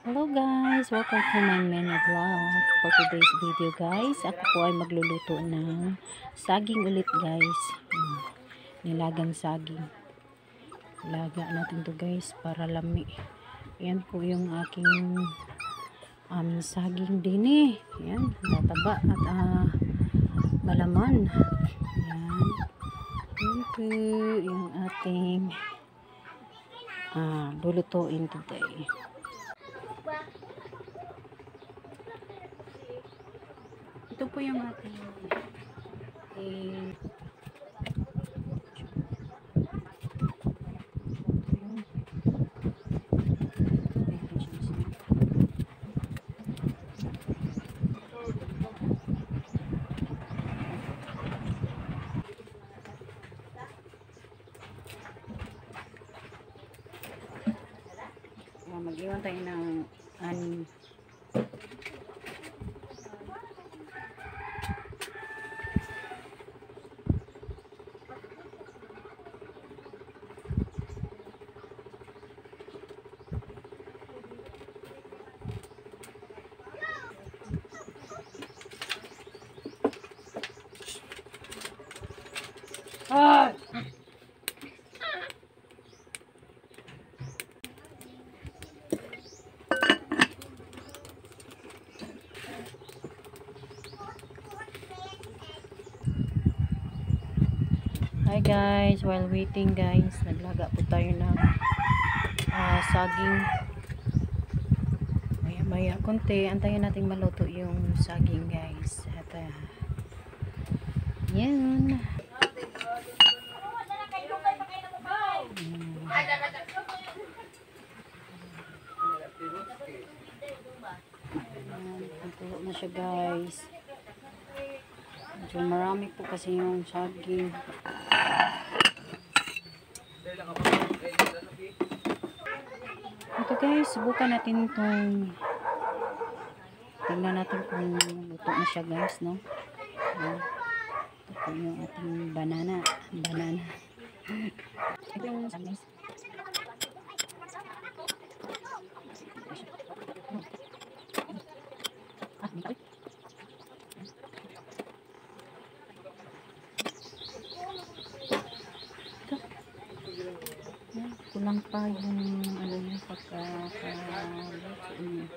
Hello guys! Welcome to my mini vlog. For today's video guys, ako po ay magluluto ng saging ulit guys. Nilagang saging. Ilaga natin to guys para lami. Yan po yung aking saging din eh. Yan, tataba at malaman. Yan. Yan po yung ating lulutuin today. Ito po yung ating mag-iwan tayo ng Hi guys, while waiting guys, naglaga po tayo ng saging. Maya konti, antayin natin maluto yung saging guys. At yan. Tulo na siya guys. Medyo marami po kasi yung saging. Ito guys, subukan natin itong tingnan natin kung luto na siya guys, no? Ito yung ating banana. Ito yung saging. Kulang pa yung ano yung pagkakaluto niya.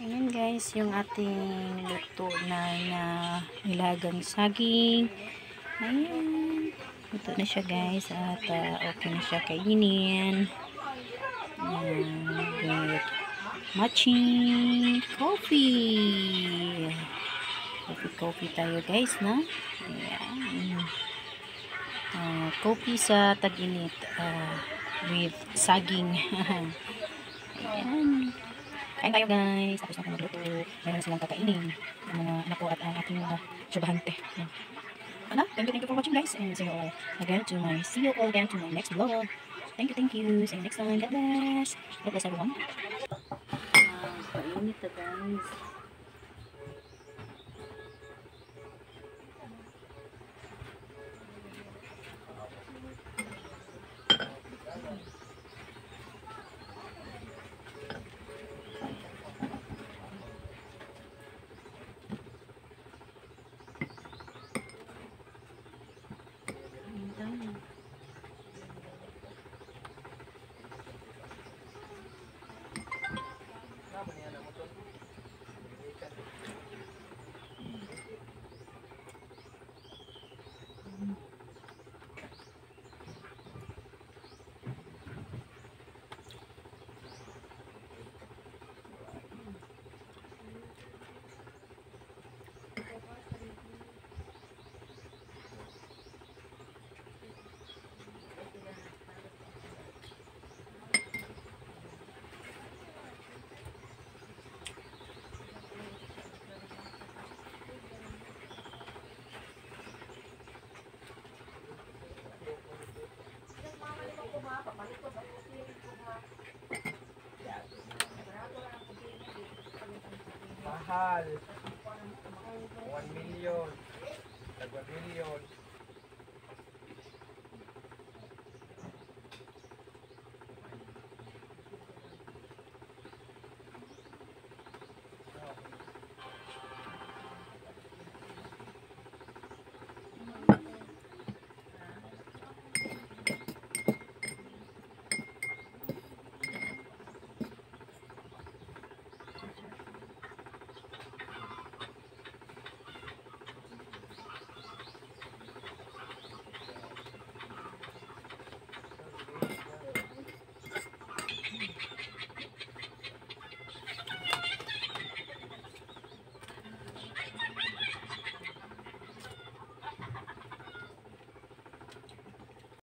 Ayan guys, yung ating luto na nilagang saging. Ayan, luto na siya guys at okay na siya kainin. With matching coffee. Coffee tayo guys, na. Ayan. Coffee sa tag-init with saging. Ayan. Kain tayo guys. Tapos na magluto. Meron silang kakainin. Ang mga anak ko at ang ating mga subahante. Thank you for watching guys. And see you all again to my next vlog. Thank you. See you next time. God bless. God bless everyone. Painit na guys. mahal. 1 million. Tag 1 million.